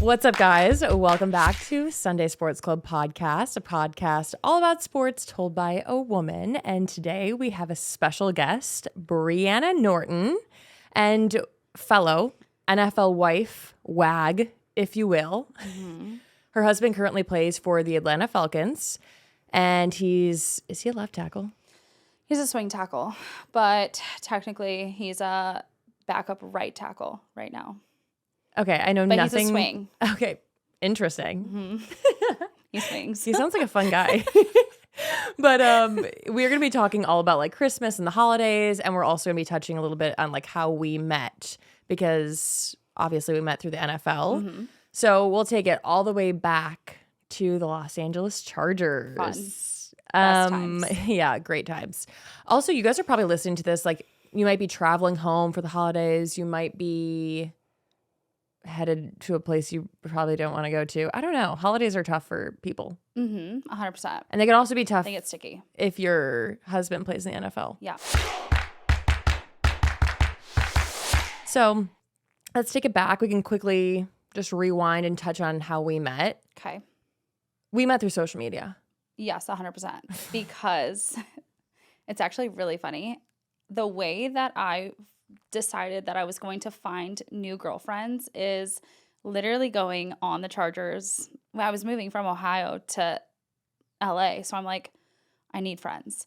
What's up, guys? Welcome back to Sunday Sports Club podcast, a podcast all about sports told by a woman. And today we have a special guest, Breanna Norton, and fellow NFL wife, wag, if you will. Mm-hmm. Her husband currently plays for the Atlanta Falcons, and is he a left tackle? He's a swing tackle, but technically he's a backup right tackle right now. Okay, I know but nothing. He's a swing. Okay, interesting. Mm-hmm. He swings. He sounds like a fun guy. But we're going to be talking all about like Christmas and the holidays, and we're also going to be touching a little bit on like how we met, because obviously we met through the NFL. Mm-hmm. So we'll take it all the way back to the Los Angeles Chargers. Fun. Best times. Yeah, great times. Also, you guys are probably listening to this, like you might be traveling home for the holidays. You might be headed to a place you probably don't want to go to. I don't know. Holidays are tough for people. 100%. And they can also be tough. They get sticky if your husband plays in the NFL. Yeah. So let's take it back. We can quickly just rewind and touch on how we met. Okay. We met through social media. Yes, 100%. Because it's actually really funny. The way that I decided that I was going to find new girlfriends is literally going on the Chargers. I was moving from Ohio to LA, so I'm like, I need friends.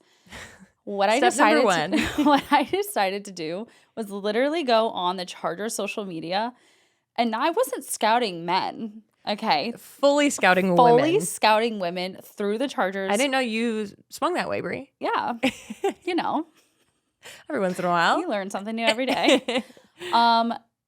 What I decided to do was literally go on the Chargers social media, and I wasn't scouting men. Okay, fully scouting women through the Chargers. I didn't know you swung that way, Brie. Yeah, you know. Every once in a while. You learn something new every day.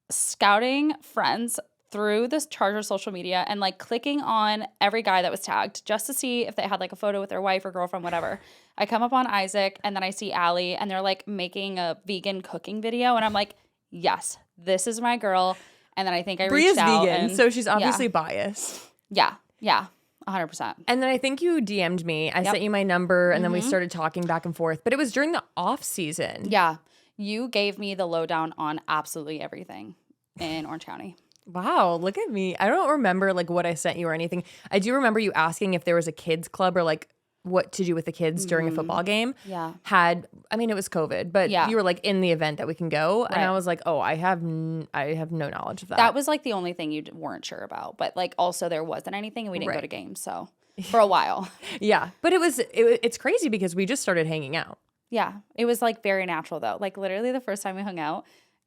Scouting friends through this Charger social media and like clicking on every guy that was tagged just to see if they had like a photo with their wife or girlfriend, whatever. I come up on Isaac and then I see Allie and they're like making a vegan cooking video. And I'm like, yes, this is my girl. And then I think I reached out. Vegan, so she's obviously biased. Yeah. 100%. And then I think you DM'd me. I sent you my number, and then we started talking back and forth. But it was during the off season. Yeah. You gave me the lowdown on absolutely everything in Orange County. Wow, look at me. I don't remember like what I sent you or anything. I do remember you asking if there was a kids club or like what to do with the kids during a football game. Yeah. It was COVID, but you were like in the event that we can go. And I was like, oh, I have no knowledge of that. That was like the only thing you weren't sure about. But like also there wasn't anything and we didn't go to games. So for a while. Yeah. But it's crazy because we just started hanging out. Yeah. It was like very natural though. Like literally the first time we hung out,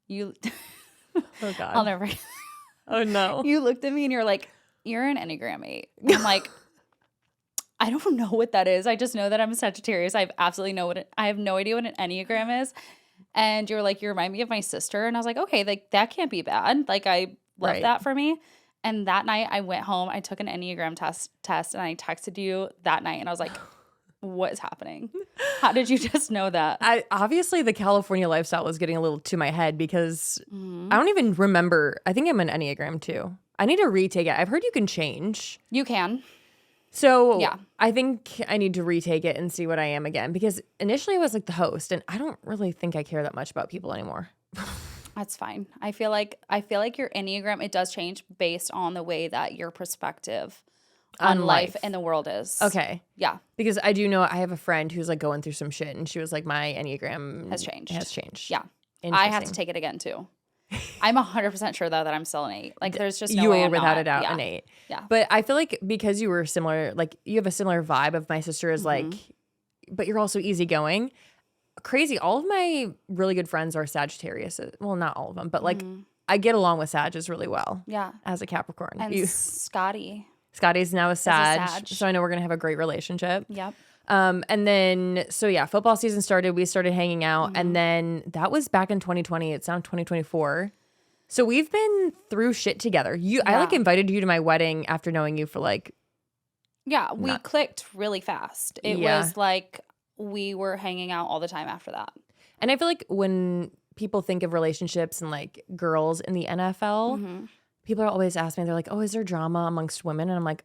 you. Oh God. I'll never. Oh no. You looked at me and you're like, you're an Enneagram 8. I'm like, I don't know what that is. I just know that I'm a Sagittarius. I have no idea what an Enneagram is. And you were like, you remind me of my sister. And I was like, okay, like that can't be bad. Like I love that for me. And that night I went home, I took an Enneagram test and I texted you that night and I was like, what is happening? How did you just know that? Obviously the California lifestyle was getting a little to my head because I don't even remember. I think I'm an Enneagram too. I need to retake it. I've heard you can change. You can. So I think I need to retake it and see what I am again, because initially I was like the host and I don't really think I care that much about people anymore. That's fine. I feel like your Enneagram, it does change based on the way that your perspective on life and the world is. Okay. Yeah. Because I do know I have a friend who's like going through some shit and she was like, my Enneagram has changed. Yeah. I have to take it again too. I'm 100% sure though that I'm still an 8. Like there's just no way I'm without not. a doubt Yeah. an 8. Yeah. But I feel like because you were similar, like you have a similar vibe of my sister is like, but you're also easygoing. Crazy. All of my really good friends are Sagittarius. Well, not all of them, but like I get along with Sages really well. Yeah. As a Capricorn. And Scotty's now a Sag. So I know we're going to have a great relationship. Yep. And then, football season started. We started hanging out. And then that was back in 2020. It's now 2024. So we've been through shit together. I like invited you to my wedding after knowing you for like. Yeah, we clicked really fast. It was like we were hanging out all the time after that. And I feel like when people think of relationships and like girls in the NFL, people are always asking me, they're like, oh, is there drama amongst women? And I'm like,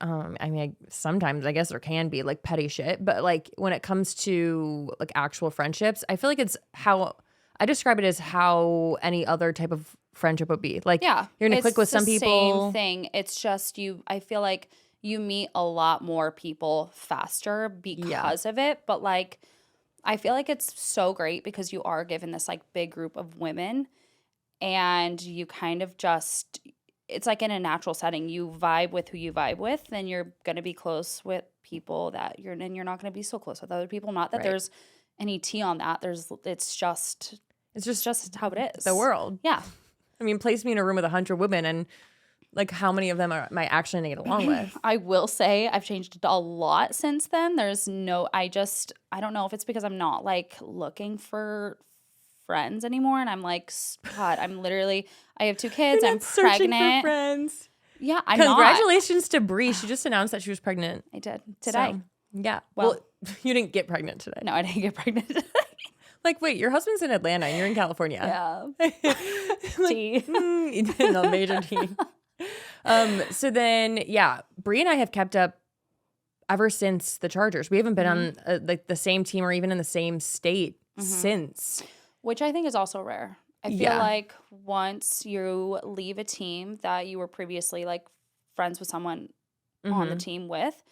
sometimes I guess there can be like petty shit. But like when it comes to like actual friendships, I feel like it's how I describe it as how any other type of friendship would be. Like, Yeah. you're going to It's click with the some people. same thing. It's just I feel like you meet a lot more people faster because of it. But like, I feel like it's so great because you are given this like big group of women and you kind of just, it's like in a natural setting. You vibe with who you vibe with, then you're going to be close with people that you're not going to be so close with other people. Not that Right. there's any tea on that. It's just how it is. The world. Yeah. I mean, place me in a room with 100 women and like how many of them am I actually going to get along with? I will say I've changed a lot since then. I don't know if it's because I'm not like looking for friends anymore. And I'm like, God, I have 2 kids. You're I'm not searching pregnant. for friends. Yeah, I'm not. Congratulations to Bree. She just announced that she was pregnant. I did today. So, yeah. Well, you didn't get pregnant today. No, I didn't get pregnant today. Like, wait, your husband's in Atlanta and you're in California. Yeah. Tea. No, major tea. So then, yeah, Bree and I have kept up ever since the Chargers. We haven't been on like the same team or even in the same state since. Which I think is also rare. I feel like once you leave a team that you were previously like friends with someone on the team with,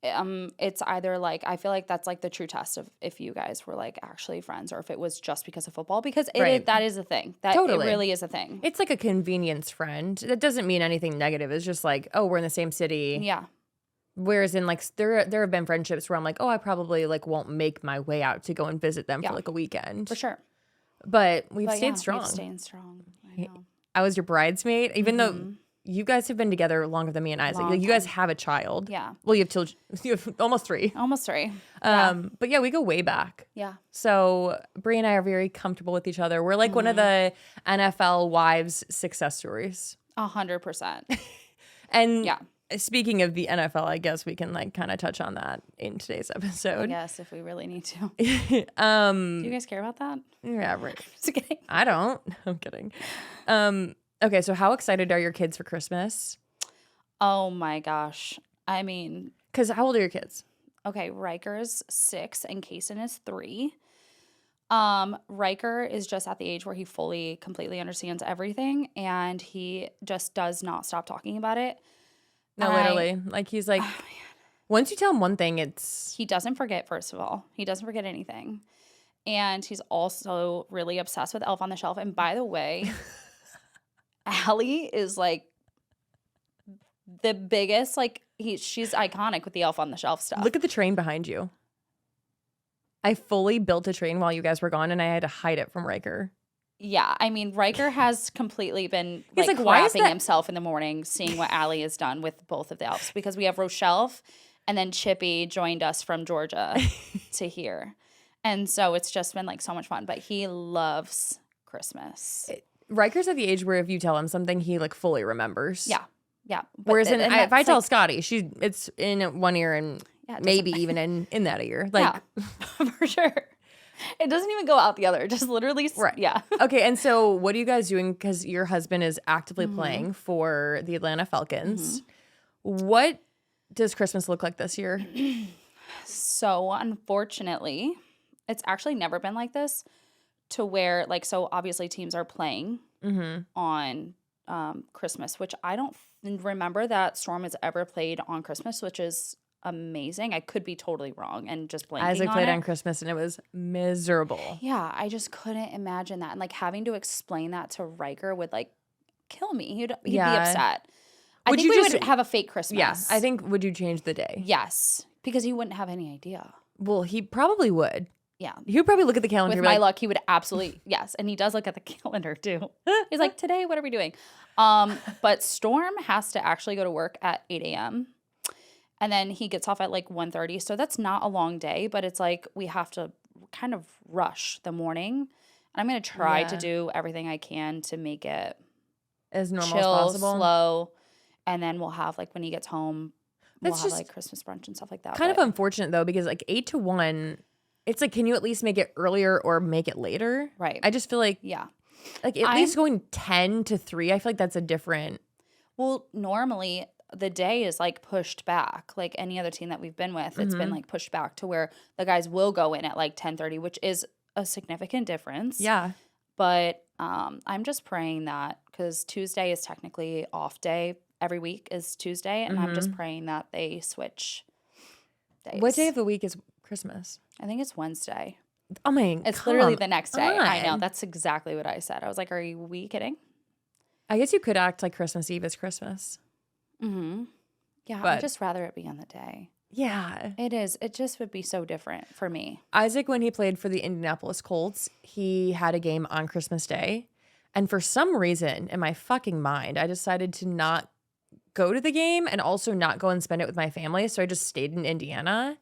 it's either like, I feel like that's like the true test of if you guys were like actually friends or if it was just because of football, because that is a thing. It really is a thing. It's like a convenience friend. That doesn't mean anything negative. It's just like, oh, we're in the same city. Yeah. Whereas in like there have been friendships where I'm like, oh, I probably like won't make my way out to go and visit them for like a weekend. For sure. But we've stayed strong. We've stayed strong. I know. I was your bridesmaid, even though you guys have been together longer than me and Isaac. Like, you guys have a child. Yeah. Well, you have almost 3. Almost 3. But yeah, we go way back. Yeah. So Bree and I are very comfortable with each other. We're like one of the NFL wives success stories. 100%. And speaking of the NFL, I guess we can like kind of touch on that in today's episode. Yes, if we really need to. Do you guys care about that? Yeah, right. Just kidding. I don't. I'm kidding. Okay, so how excited are your kids for Christmas? Oh my gosh. I mean, because how old are your kids? Okay, Riker's 6 and Kason is 3. Riker is just at the age where he completely understands everything, and he just does not stop talking about it. No, literally. Like, he's like, once you tell him one thing, he doesn't forget, first of all. He doesn't forget anything. And he's also really obsessed with Elf on the Shelf. And by the way, Allie is like the biggest, like, she's iconic with the Elf on the Shelf stuff. Look at the train behind you. I fully built a train while you guys were gone, and I had to hide it from Riker. Yeah, I mean, Riker has completely been like crapping himself in the morning, seeing what Allie has done with both of the elves, because we have Rochelle and then Chippy joined us from Georgia to here. And so it's just been like so much fun, but he loves Christmas. Riker's at the age where if you tell him something, he like fully remembers. Yeah. Yeah. Whereas if I tell Scotty, it's in one ear and maybe even in that ear. Like, for sure. It doesn't even go out the other. Just literally. Right. Yeah. Okay. And so what are you guys doing? Because your husband is actively playing for the Atlanta Falcons. What does Christmas look like this year? So unfortunately, it's actually never been like this, to where like, so obviously teams are playing on Christmas, which I don't remember that Storm has ever played on Christmas, which is amazing. I could be totally wrong and just blanking Isaac on played it. on Christmas and it was miserable. Yeah, I just couldn't imagine that. And like having to explain that to Riker would like kill me. He'd be upset. I think we would have a fake Christmas. Yeah, I think, would you change the day? Yes, because he wouldn't have any idea. Well, he probably would. Yeah. He would probably look at the calendar. With my luck, he would absolutely, yes. And he does look at the calendar too. He's like, today, what are we doing? But Storm has to actually go to work at 8 a.m. And then he gets off at like 1:30. So that's not a long day, but it's like we have to kind of rush the morning. And I'm going to try to do everything I can to make it as normal chill, as possible. Slow. And then we'll have like when he gets home, we'll have like Christmas brunch and stuff like that. Kind of unfortunate though, because like 8 to 1, it's like, can you at least make it earlier or make it later? Right. I just feel like, like at least going 10 to 3, I feel like that's a different. Well, normally the day is like pushed back. Like any other team that we've been with, it's been like pushed back to where the guys will go in at like 10:30, which is a significant difference. Yeah. But I'm just praying that, because Tuesday is technically off day. Every week is Tuesday, and I'm just praying that they switch days. What day of the week is Christmas? I think it's Wednesday. Oh my, It's literally the next day. I know. on. That's exactly what I said. I was like, are we kidding? I guess you could act like Christmas Eve is Christmas. Mm-hmm. Yeah, But- I'd just rather it be on the day. Yeah. It is. It just would be so different for me. Isaac, when he played for the Indianapolis Colts, he had a game on Christmas Day. And for some reason, in my fucking mind, I decided to not go to the game and also not go and spend it with my family. So I just stayed in Indiana.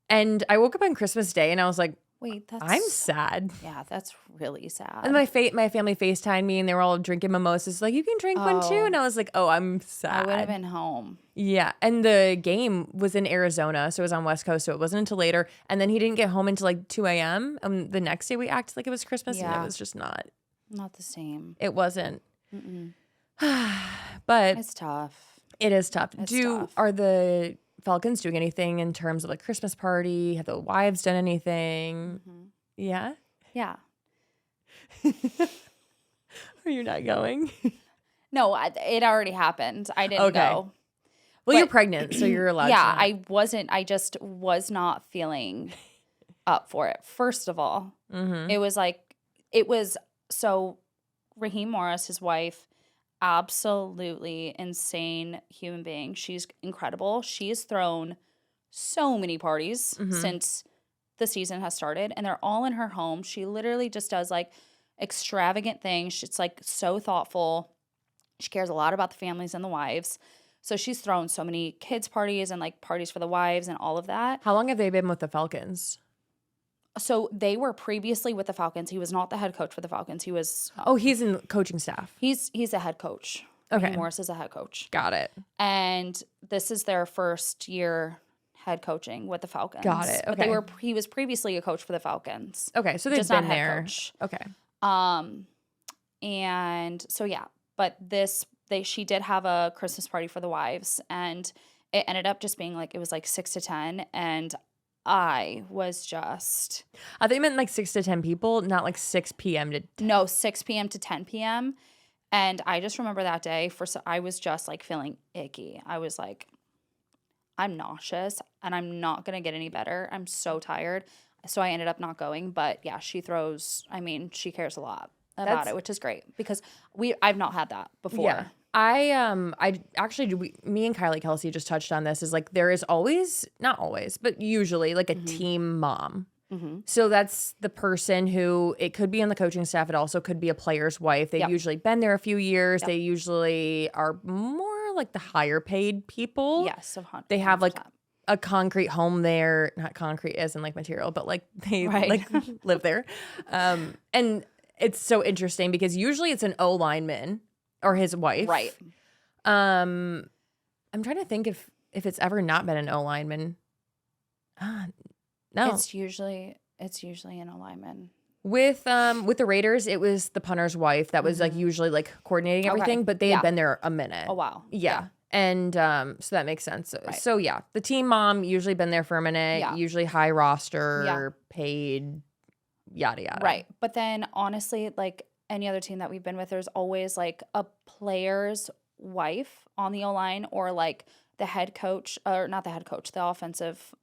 And I woke up on Christmas Day and I was like, Wait, that's... I'm sad. Yeah, that's really sad. And my family FaceTimed me and they were all drinking mimosas. Like, you can drink one too. Oh. And I was like, oh, I'm I sad. would have been home. Yeah. And the game was in Arizona. So it was on West Coast. So it wasn't until later. And then he didn't get home until like 2 a.m. And the next day we acted like it was Christmas. And Yeah. it was just not. Not the same. It wasn't. Mm-mm. But It's tough. it is tough. It's tough. Are the Falcons doing anything in terms of like Christmas party? Have the wives done anything? Mm-hmm. Yeah. Yeah. Are you not going? No, it already happened. I didn't Okay. go. Well, you're But- pregnant, so you're allowed Yeah, to. I wasn't. I just was not feeling up for it. First of all, Mm-hmm. it was so Raheem Morris, his wife, absolutely insane human being. She's incredible. She's thrown so many parties Mhm. since the season has started, and they're all in her home. She literally just does like extravagant things. She's like so thoughtful. She cares a lot about the families and the wives. So she's thrown so many kids' parties and like parties for the wives and all of that. How long have they been with the Falcons? So they were previously with the Falcons. He was not the head coach for the Falcons. He was Oh, he's in coaching staff. he's a head coach. Okay. Raheem Morris is a head coach. Got it. And this is their first year head coaching with the Falcons. Got it, But okay. he was previously a coach for the Falcons. Okay, so they've Just not been head there. coach. Okay. And so yeah, but she did have a Christmas party for the wives, and it ended up just being like, it was like 6 to 10, and I was just I think meant like 6 to 10 people, not like 6 p.m. to 10. no 6 p.m. to 10 p.m. And I just remember that day I was just like feeling icky. I was like, I'm nauseous and I'm not gonna get any better. I'm so tired. So I ended up not going. But yeah, she cares a lot about That's- it, which is great because I've not had that before. Yeah. I actually, me and Kylie Kelsey just touched on this, is like there is always, not always, but usually like a team mom. Mm-hmm. So that's the person who, it could be on the coaching staff. It also could be a player's wife. They've Yep. usually been there a few years. Yep. They usually are more like the higher paid people. Yes, 100%. They have like a concrete home there, not concrete as in like material, but like they Right. like live there. And it's so interesting because usually it's an O lineman or his wife. right. I'm trying to think if it's ever not been an O lineman. No. It's usually an alignment. With the Raiders, it was the punter's wife that was like usually like coordinating Okay. everything, but they Yeah. had been there a minute. Oh wow. Yeah. And so that makes sense. Right. So yeah, the team mom usually been there for a minute, Yeah. usually high roster, paid, yada yada. Right. But then honestly, like any other team that we've been with, there's always like a player's wife on the O-line, or like the head coach, or not the head coach, the offensive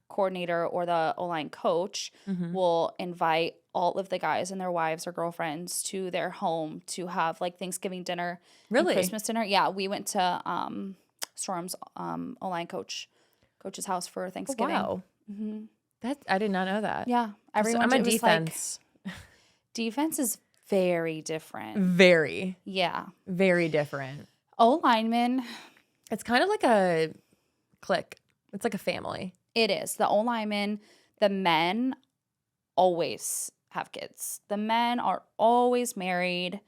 coordinator or the O-line coach Mhm. will invite all of the guys and their wives or girlfriends to their home to have like Thanksgiving dinner and Really? Christmas dinner. Yeah, we went to Storm's O-line coach's house for Oh, Thanksgiving. wow. Hmm. That I did not know that. Yeah, everyone. I'm on it was like- defense. defense is very different. Very, Yeah. very different. O-lineman, It's kind of like a clique. It's like a family. it is. The O-lineman, the men always have kids. The men are always married.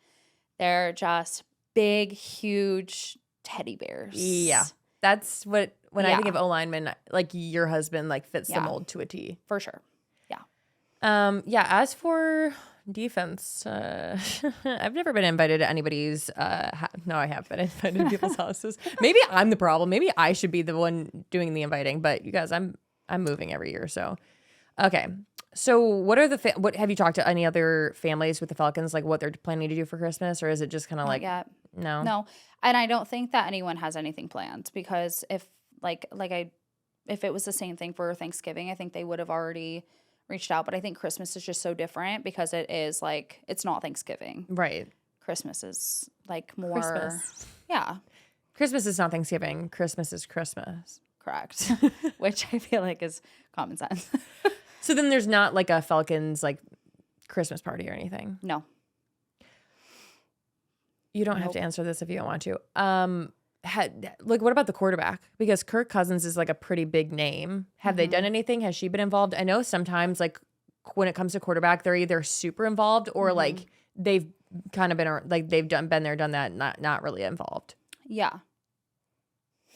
They're just big, huge teddy bears. Yeah. That's what, when I think Yeah. of O lineman, like your husband like fits the Yeah. mold to a T. For sure. Yeah, as for defense, I've never been invited to anybody's no, I have been invited to people's houses. Maybe I'm the problem. Maybe I should be the one doing the inviting, but you guys, I'm moving every year, so okay. So what are what have you talked to any other families with the Falcons, like what they're planning to do for Christmas, or is it just kind of Not like, yet. no? No. And I don't think that anyone has anything planned because if it was the same thing for Thanksgiving, I think they would have already reached out. But I think Christmas is just so different because it is like, it's not Thanksgiving. Right. Christmas is like more. Christmas. Yeah. Christmas is not Thanksgiving. Christmas is Christmas. Correct. Which I feel like is common sense. So then there's not like a Falcons like Christmas party or anything. No. You don't have to answer this if you don't want to. Like, what about the quarterback? Because Kirk Cousins is like a pretty big name. Have they done anything? Has she been involved? I know sometimes like when it comes to quarterback, they're either super involved or like they've kind of been like they've been there, done that, not really involved. Yeah.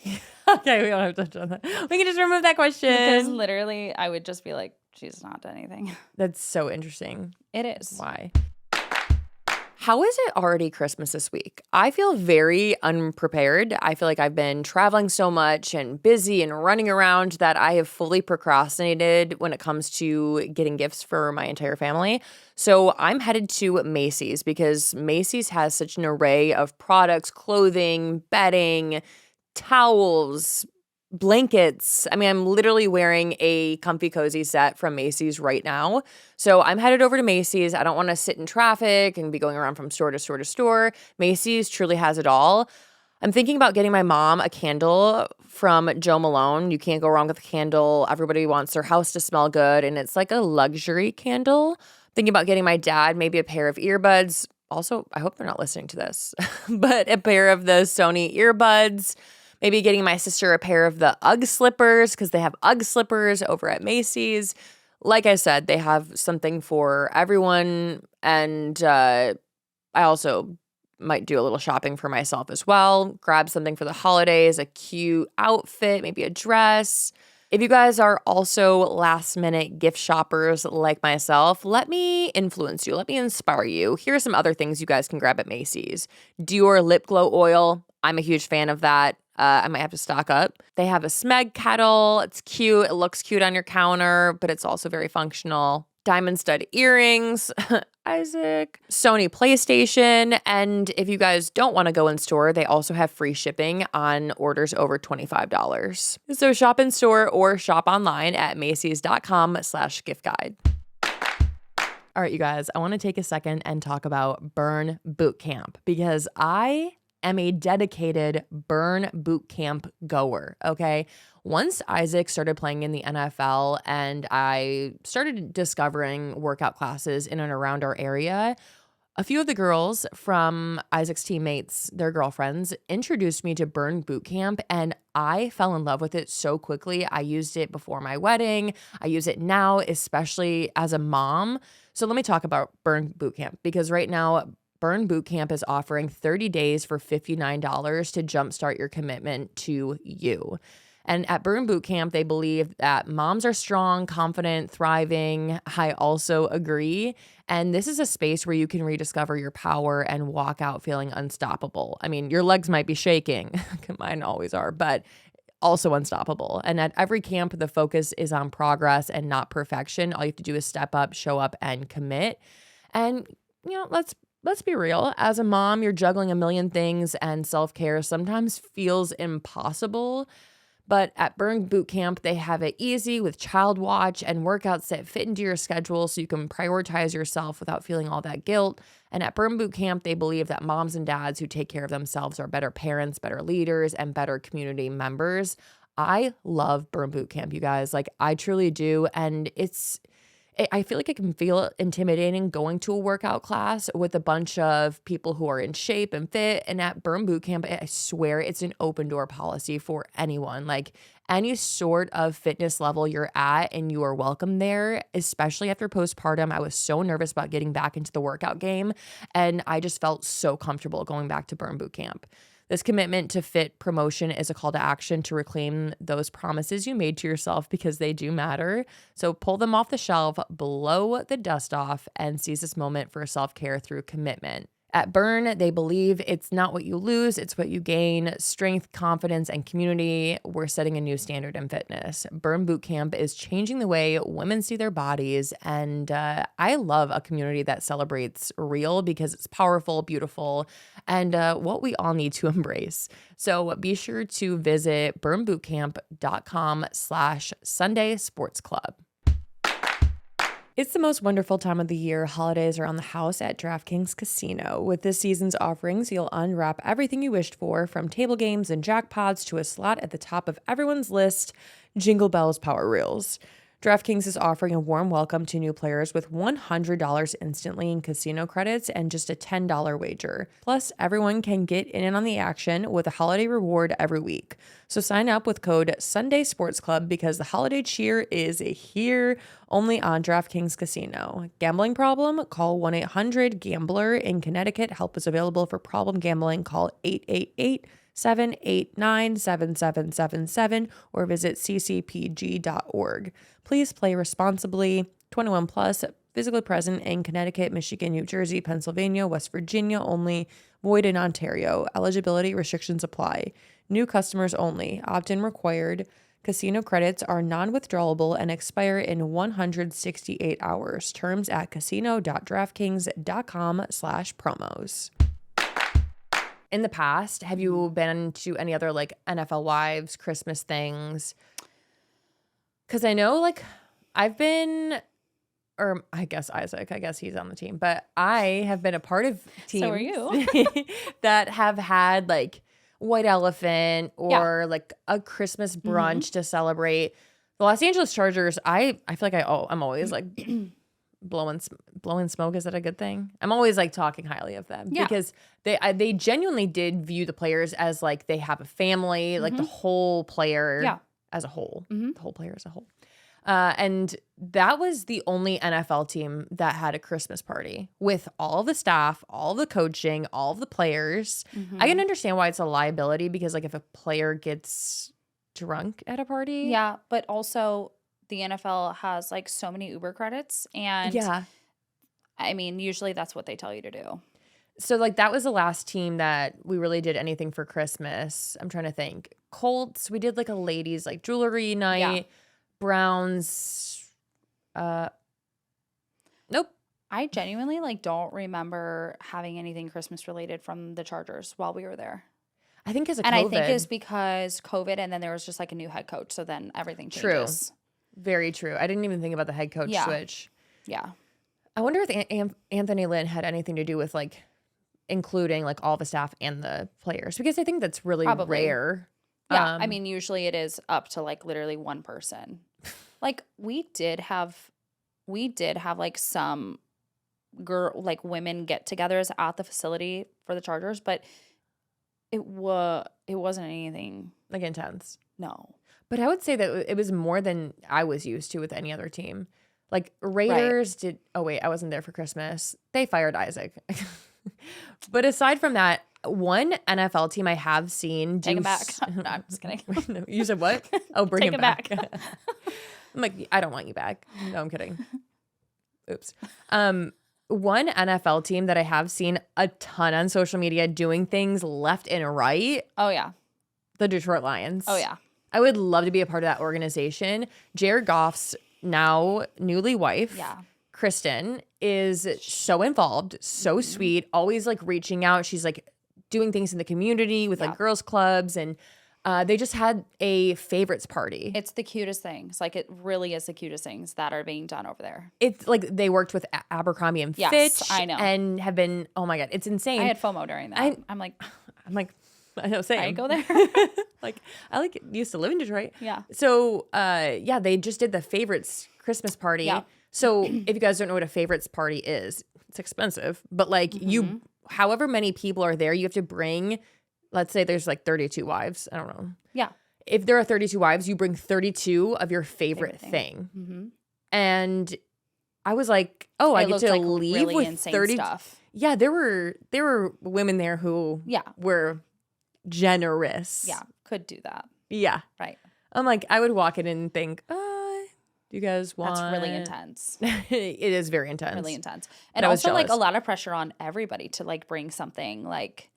Okay, we don't have to touch on that. We can just remove that question. Because literally, I would just be like, she's not done anything. That's so interesting. It is. Why? How is it already Christmas this week? I feel very unprepared. I feel like I've been traveling so much and busy and running around that I have fully procrastinated when it comes to getting gifts for my entire family. So I'm headed to Macy's because Macy's has such an array of products, clothing, bedding, towels, blankets. I mean, I'm literally wearing a comfy cozy set from Macy's right now. So I'm headed over to Macy's. I don't want to sit in traffic and be going around from store to store to store. Macy's truly has it all. I'm thinking about getting my mom a candle from Jo Malone. You can't go wrong with a candle. Everybody wants their house to smell good, and it's like a luxury candle. Thinking about getting my dad maybe a pair of earbuds. Also, I hope they're not listening to this, but a pair of the Sony earbuds. Maybe getting my sister a pair of the UGG slippers because they have UGG slippers over at Macy's. Like I said, they have something for everyone. And I also might do a little shopping for myself as well. Grab something for the holidays, a cute outfit, maybe a dress. If you guys are also last minute gift shoppers like myself, let me influence you. Let me inspire you. Here are some other things you guys can grab at Macy's. Dior Lip Glow Oil. I'm a huge fan of that. I might have to stock up. They have a Smeg kettle. It's cute. It looks cute on your counter, but it's also very functional. Diamond stud earrings, Isaac, Sony PlayStation. And if you guys don't want to go in store, they also have free shipping on orders over $25. So shop in store or shop online at Macys.com/gift guide. All right, you guys, I want to take a second and talk about Burn Boot Camp because I am a dedicated Burn Boot Camp goer, okay? Once Isaac started playing in the NFL and I started discovering workout classes in and around our area, a few of the girls from Isaac's teammates, their girlfriends, introduced me to Burn Boot Camp, and I fell in love with it so quickly. I used it before my wedding. I use it now, especially as a mom. So let me talk about Burn Boot Camp because right now, Burn Boot Camp is offering 30 days for $59 to jumpstart your commitment to you. And at Burn Boot Camp, they believe that moms are strong, confident, thriving. I also agree. And this is a space where you can rediscover your power and walk out feeling unstoppable. I mean, your legs might be shaking. Mine always are, but also unstoppable. And at every camp, the focus is on progress and not perfection. All you have to do is step up, show up, and commit. And, you know, let's be real. As a mom, you're juggling a million things and self-care sometimes feels impossible. But at Burn Boot Camp, they have it easy with child watch and workouts that fit into your schedule so you can prioritize yourself without feeling all that guilt. And at Burn Boot Camp, they believe that moms and dads who take care of themselves are better parents, better leaders, and better community members. I love Burn Boot Camp, you guys. Like, I truly do. And I feel like it can feel intimidating going to a workout class with a bunch of people who are in shape and fit. And at Burn Boot Camp, I swear it's an open door policy for anyone. Like any sort of fitness level you're at and you are welcome there, especially after postpartum. I was so nervous about getting back into the workout game. And I just felt so comfortable going back to Burn Boot Camp. This commitment to fit promotion is a call to action to reclaim those promises you made to yourself because they do matter. So pull them off the shelf, blow the dust off, and seize this moment for self-care through commitment. At Burn, they believe it's not what you lose, it's what you gain. Strength, confidence, and community. We're setting a new standard in fitness. Burn Bootcamp is changing the way women see their bodies. And I love a community that celebrates real because it's powerful, beautiful, and what we all need to embrace. So be sure to visit burnbootcamp.com/Sunday Sports Club. It's the most wonderful time of the year. Holidays are on the house at DraftKings Casino. With this season's offerings, you'll unwrap everything you wished for, from table games and jackpots to a slot at the top of everyone's list, Jingle Bells Power Reels. DraftKings is offering a warm welcome to new players with $100 instantly in casino credits and just a $10 wager. Plus, everyone can get in on the action with a holiday reward every week. So sign up with code Sunday Sports Club because the holiday cheer is here only on DraftKings Casino. Gambling problem? Call 1-800-GAMBLER. In Connecticut, help is available for problem gambling. Call 888-789-7777 or visit ccpg.org. Please play responsibly. 21 plus, physically present in Connecticut, Michigan, New Jersey, Pennsylvania, West Virginia only. Void in Ontario. Eligibility restrictions apply. New customers only. Opt-in required. Casino credits are non-withdrawable and expire in 168 hours. Terms at casino.draftkings.com/promos. In the past, have you been to any other like NFL Wives, Christmas things? Because I know like I've been, or I guess Isaac, I guess he's on the team, but I have been a part of teams So are you. that have had like White Elephant or like a Christmas brunch to celebrate. The Los Angeles Chargers, I feel like I'm always like blowing smoke. Is that a good thing? I'm always like talking highly of them because they genuinely did view the players as like they have a family, like the whole player as a whole, the whole player as a whole. And that was the only NFL team that had a Christmas party with all the staff, all the coaching, all the players. I can understand why it's a liability because like if a player gets drunk at a party. Yeah, but also the NFL has like so many Uber credits, and I mean, usually that's what they tell you to do. So like that was the last team that we really did anything for Christmas. I'm trying to think. Colts, we did like a ladies like jewelry night. Yeah. Browns, nope. I genuinely like don't remember having anything Christmas related from the Chargers while we were there. I think because of COVID. And I think it's because COVID, and then there was just like a new head coach, so then everything changes. True. Very true. I didn't even think about the head coach switch. Yeah. I wonder if Anthony Lynn had anything to do with like including like all the staff and the players, because I think that's really rare. Yeah, I mean, usually it is up to like literally one person. Like we did have like some women get-togethers at the facility for the Chargers, but it wasn't anything like intense. No. But I would say that it was more than I was used to with any other team. Like Raiders did. Oh wait, I wasn't there for Christmas. They fired Isaac. But aside from that, one NFL team I have seen take him back. No, I'm just kidding. No, you said what? Oh, bring him back. I'm like, I don't want you back. No, I'm kidding. Oops. One NFL team that I have seen a ton on social media doing things left and right. Oh yeah. The Detroit Lions. Oh yeah. I would love to be a part of that organization. Jared Goff's now newly wife, Kristen, is so involved, so sweet, always like reaching out. She's like doing things in the community with like girls clubs, and they just had a favorites party. It's the cutest things. Like it really is the cutest things that are being done over there. It's like they worked with Abercrombie and Fitch. I know. And have been, oh my God, it's insane. I had FOMO during that. I'm like, I know, same. I go there. Like I used to live in Detroit. Yeah. So they just did the favorites Christmas party. Yeah. So if you guys don't know what a favorites party is, it's expensive. But like however many people are there, you have to bring, let's say there's like 32 wives. I don't know. Yeah. If there are 32 wives, you bring 32 of your favorite thing. Mm-hmm. And I was like, oh, I get to like leave really with 30 stuff. Yeah, there were women there who were generous. Yeah, could do that. Yeah. Right. I'm like, I would walk in and think, Do you guys want? That's really intense. It is very intense. Really intense. But And I was also like a jealous. lot of pressure on everybody to like bring something. Like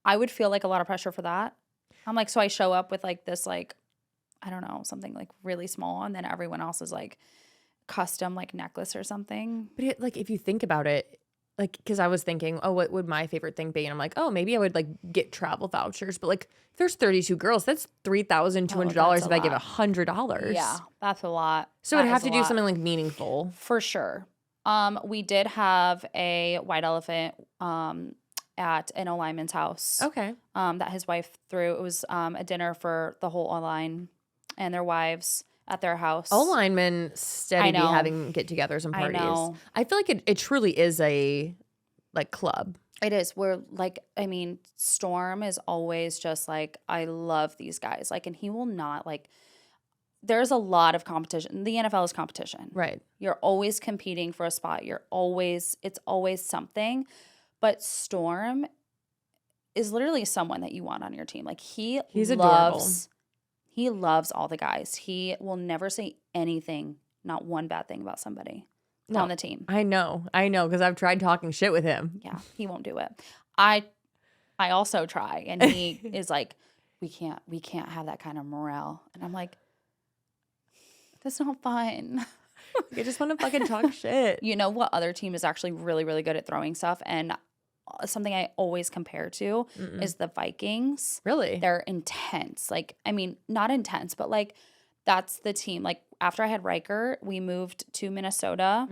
I would feel like a lot of pressure for that. I'm like, so I show up with like this like, I don't know, something like really small, and then everyone else is like custom like necklace or something. But like, if you think about it, like, because I was thinking, oh, what would my favorite thing be? And I'm like, oh, maybe I would like get travel vouchers. But like, if there's 32 girls, that's $3,200 if I give $100. Yeah, that's a lot. So That I'd have is to a do lot. something like meaningful. For sure. We did have a white elephant at an O-lineman's house. Okay. That his wife threw. It was a dinner for the whole O-line and their wives at their house. O-linemen steady I be know. having get-togethers and I parties. know. I feel like it truly is a like club. It is. We're like, I mean, Storm is always just like, I love these guys. Like, and he will not like, there's a lot of competition. The NFL is competition. Right. You're always competing for a spot. It's always something. But Storm is literally someone that you want on your team. Like he's adorable. He loves all the guys. He will never say anything, not one bad thing about somebody on the team. I know, because I've tried talking shit with him. Yeah, he won't do it. I also try, and he is like, we can't have that kind of morale. And I'm like, that's not fun. I just want to fucking talk shit. You know what other team is actually really, really good at throwing stuff? And something I always compare to is the Vikings. Really? They're intense. Like, I mean, not intense, but like that's the team. Like after I had Riker, we moved to Minnesota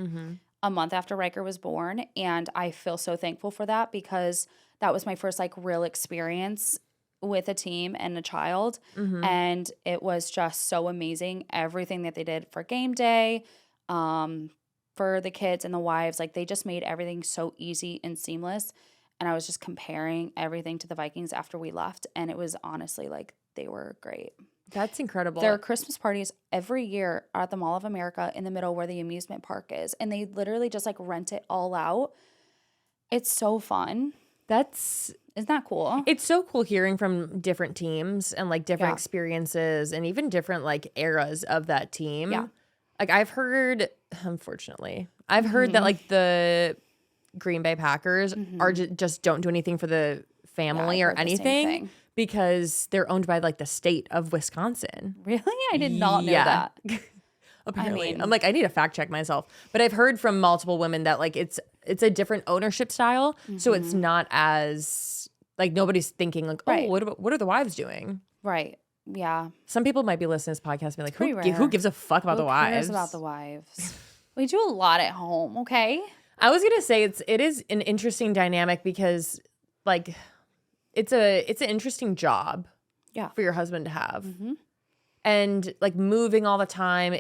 a month after Riker was born. And I feel so thankful for that because that was my first like real experience with a team and a child. And it was just so amazing. Everything that they did for game day, for the kids and the wives, like they just made everything so easy and seamless. And I was just comparing everything to the Vikings after we left. And it was honestly like they were great. That's incredible. There are Christmas parties every year at the Mall of America in the middle where the amusement park is. And they literally just like rent it all out. It's so fun. Isn't that cool? It's so cool hearing from different teams and like different experiences and even different like eras of that team. Yeah. Like I've heard, unfortunately, that like the Green Bay Packers are just don't do anything for the family or anything because they're owned by like the state of Wisconsin. Really? I did not know that. Apparently. I mean, I'm like, I need to fact check myself. But I've heard from multiple women that like it's a different ownership style. So it's not as like nobody's thinking like, oh, what are the wives doing? Right. Yeah. Some people might be listening to this podcast and be like, Pretty who gives a fuck about the wives? Who cares about the wives? We do a lot at home, okay? I was gonna say it is an interesting dynamic because like it's an interesting job for your husband to have. And like moving all the time,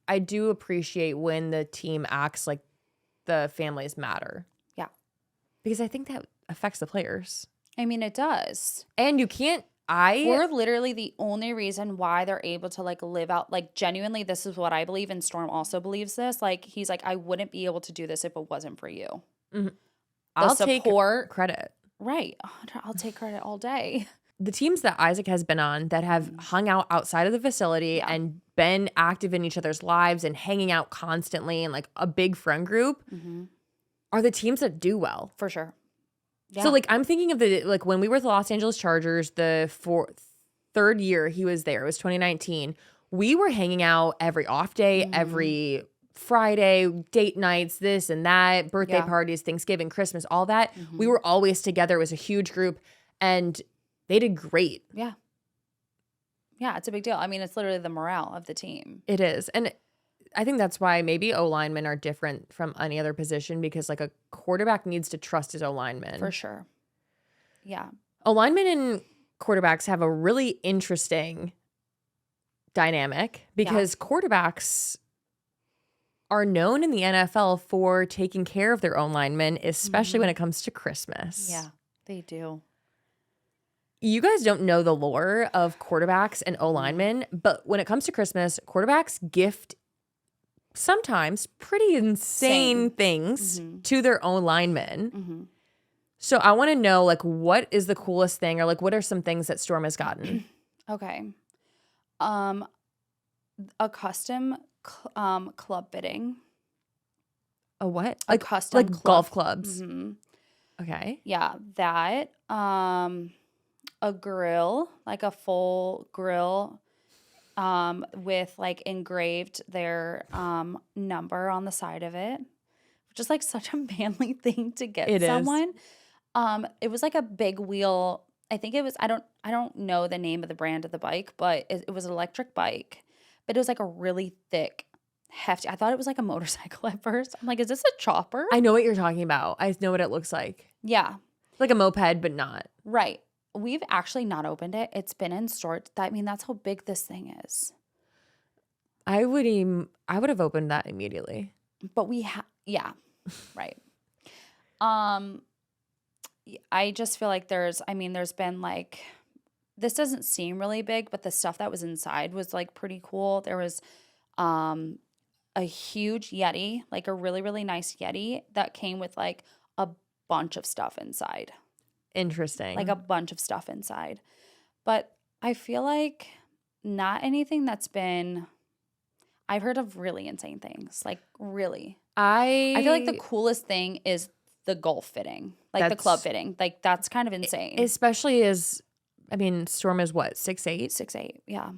I do appreciate when the team acts like the families matter. Yeah. Because I think that affects the players. I mean, it does. And you can't we're literally the only reason why they're able to like live out, like genuinely, this is what I believe, and Storm also believes this. Like he's like, I wouldn't be able to do this if it wasn't for you. I'll take credit. Right. I'll take credit all day. The teams that Isaac has been on that have hung out outside of the facility and been active in each other's lives and hanging out constantly and like a big friend group are the teams that do well. For sure. Yeah. So like I'm thinking of like when we were with the Los Angeles Chargers, the third year he was there, it was 2019. We were hanging out every off day, every Friday, date nights, this and that, birthday parties, Thanksgiving, Christmas, all that. We were always together. It was a huge group and they did great. Yeah. Yeah, it's a big deal. I mean, it's literally the morale of the team. It is. And I think that's why maybe O-linemen are different from any other position because like a quarterback needs to trust his O-lineman. For sure. Yeah. O-linemen and quarterbacks have a really interesting dynamic because quarterbacks are known in the NFL for taking care of their own linemen, especially when it comes to Christmas. Yeah, they do. You guys don't know the lore of quarterbacks and O-linemen, but when it comes to Christmas, quarterbacks gift sometimes pretty insane things to their own linemen. So I want to know, like, what is the coolest thing or, like, what are some things that Storm has gotten? Okay. A custom club fitting. A what? A custom like club. golf clubs. Mm-hmm. Okay. Yeah, that. A grill, like a full grill, with like engraved their number on the side of it, which is like such a manly thing to get It is. someone. It was like a big wheel. I think it was. I don't know the name of the brand of the bike, but it was an electric bike. But it was like a really thick, hefty. I thought it was like a motorcycle at first. I'm like, is this a chopper? I know what you're talking about. I know what it looks like. Yeah. Like a moped, but not. Right. We've actually not opened it. It's been in store. That's how big this thing is. I would have opened that immediately. But yeah, right. I just feel like there's been like, this doesn't seem really big, but the stuff that was inside was like pretty cool. There was a huge Yeti, like a really, really nice Yeti that came with like a bunch of stuff inside. Interesting. Like a bunch of stuff inside. But I feel like not anything that's been, I've heard of really insane things. Like really. I feel like the coolest thing is the golf fitting. Like the club fitting. Like that's kind of insane. Especially Storm is what, 6'8"? 6'8", yeah.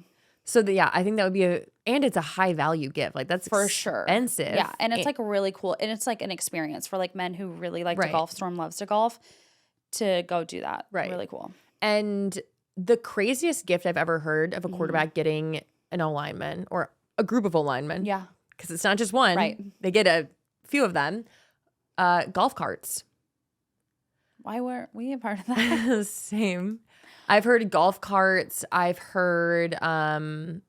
So I think that would be and it's a high value gift. Like that's for sure expensive. Yeah, and it's like really cool, and it's like an experience for like men who really like to golf. Storm loves to golf. To go do that. Right. Really cool. And the craziest gift I've ever heard of a quarterback getting an O-lineman or a group of O-linemen. Yeah. Because it's not just one. Right. They get a few of them. Golf carts. Why weren't we a part of that? Same. I've heard golf carts. I've heard, I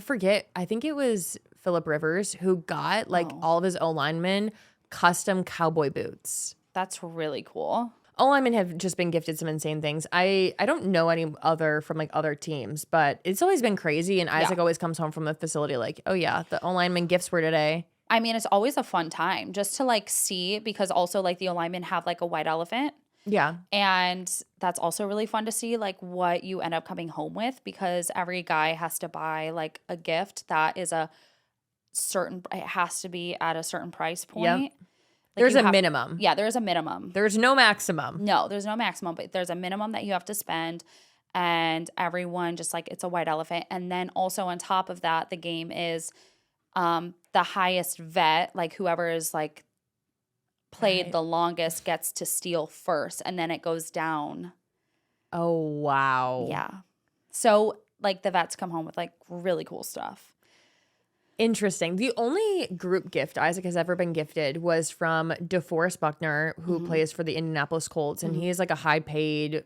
forget. I think it was Phillip Rivers who got all of his O-linemen custom cowboy boots. That's really cool. O-linemen have just been gifted some insane things. I don't know any other from like other teams, but it's always been crazy. And Isaac always comes home from the facility like, oh yeah, the O-lineman gifts were today. I mean, it's always a fun time just to like see, because also like the O-linemen have like a white elephant. Yeah. And that's also really fun to see like what you end up coming home with, because every guy has to buy like a gift that is it has to be at a certain price point. Yep. There's a minimum. Yeah, there's a minimum. There's no maximum. No, there's no maximum, but there's a minimum that you have to spend. And everyone just like, it's a white elephant. And then also on top of that, the game is the highest vet, like whoever is like played the longest gets to steal first, and then it goes down. Oh, wow. Yeah. So like the vets come home with like really cool stuff. Interesting. The only group gift Isaac has ever been gifted was from DeForest Buckner, who plays for the Indianapolis Colts, and he is like a high-paid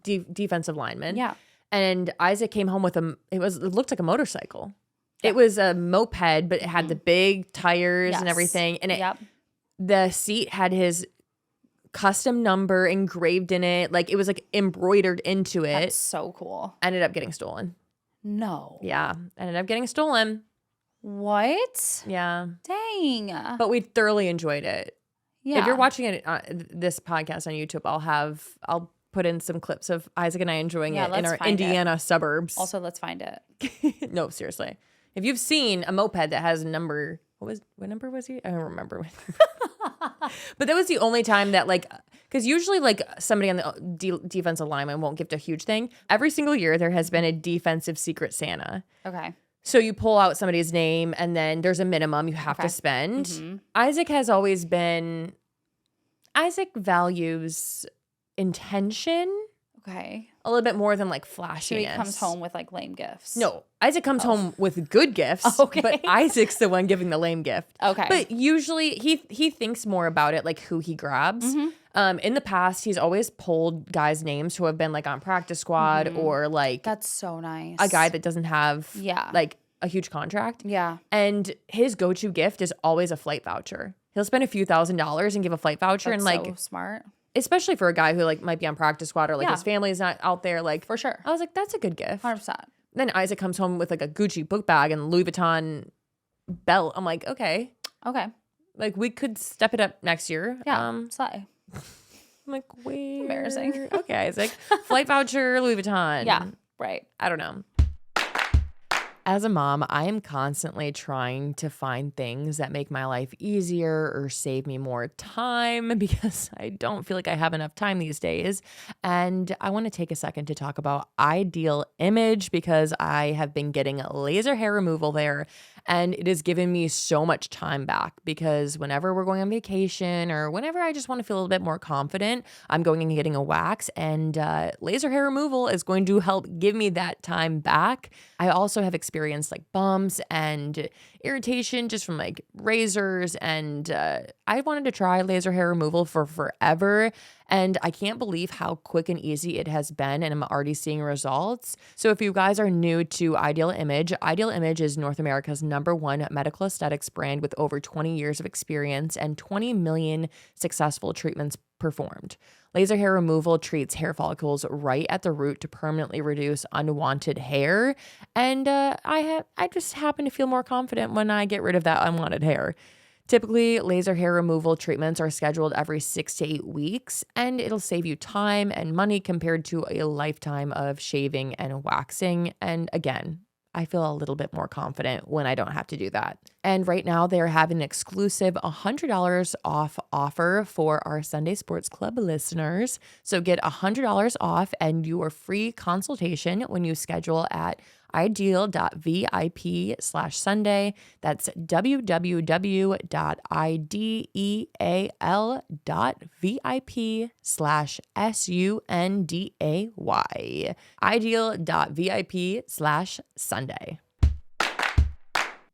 defensive lineman. Yeah. And Isaac came home with it looked like a motorcycle. Yeah. It was a moped, but it had the big tires and everything. And the seat had his custom number engraved in it. Like it was like embroidered into it. That's so cool. Ended up getting stolen. No. Yeah. Ended up getting stolen. What? Yeah. Dang. But we thoroughly enjoyed it. Yeah. If you're watching it this podcast on YouTube, I'll put in some clips of Isaac and I enjoying it in our Indiana suburbs. Also, let's find it. No, seriously. If you've seen a moped that has a number, what number was he? I don't remember. But that was the only time that because usually somebody on the defensive lineman won't gift a huge thing. Every single year there has been a defensive secret Santa. Okay. So you pull out somebody's name and then there's a minimum you have to spend. Mm-hmm. Isaac values intention. Okay. A little bit more than flashiness. So he comes home with lame gifts. No, Isaac comes home with good gifts. Okay. But Isaac's the one giving the lame gift. Okay. But usually he thinks more about it, who he grabs. Mm-hmm. In the past, he's always pulled guys' names who have been on practice squad or That's so nice. a guy that doesn't have a huge contract. Yeah. And his go-to gift is always a flight voucher. He'll spend a few $1,000s and give a flight voucher. That's and so smart. Especially for a guy who might be on practice squad or his family's not out there. For sure. I was like, that's a good gift. 100%. Then Isaac comes home with a Gucci book bag and Louis Vuitton belt. I'm like, okay. Okay. We could step it up next year. Yeah. Slay. I'm like, wait. Embarrassing. Okay, Isaac. Flight voucher, Louis Vuitton. Yeah. Right. I don't know. As a mom, I am constantly trying to find things that make my life easier or save me more time because I don't feel like I have enough time these days. And I want to take a second to talk about Ideal Image because I have been getting laser hair removal there, and it has given me so much time back because whenever we're going on vacation or whenever I just want to feel a little bit more confident, I'm going and getting a wax, and laser hair removal is going to help give me that time back. I also have experienced like bumps and irritation just from like razors, and I wanted to try laser hair removal for forever, and I can't believe how quick and easy it has been, and I'm already seeing results. So if you guys are new to Ideal Image is North America's #1 medical aesthetics brand with over 20 years of experience and 20 million successful treatments performed. Laser hair removal treats hair follicles right at the root to permanently reduce unwanted hair. And I just happen to feel more confident when I get rid of that unwanted hair. Typically, laser hair removal treatments are scheduled every 6 to 8 weeks, and it'll save you time and money compared to a lifetime of shaving and waxing. And again, I feel a little bit more confident when I don't have to do that. And right now, they're having an exclusive $100 off offer for our Sunday Sports Club listeners. So get $100 off and your free consultation when you schedule at ideal.vip/Sunday. That's www.ideal.vip/SUNDAY. Ideal.vip/Sunday.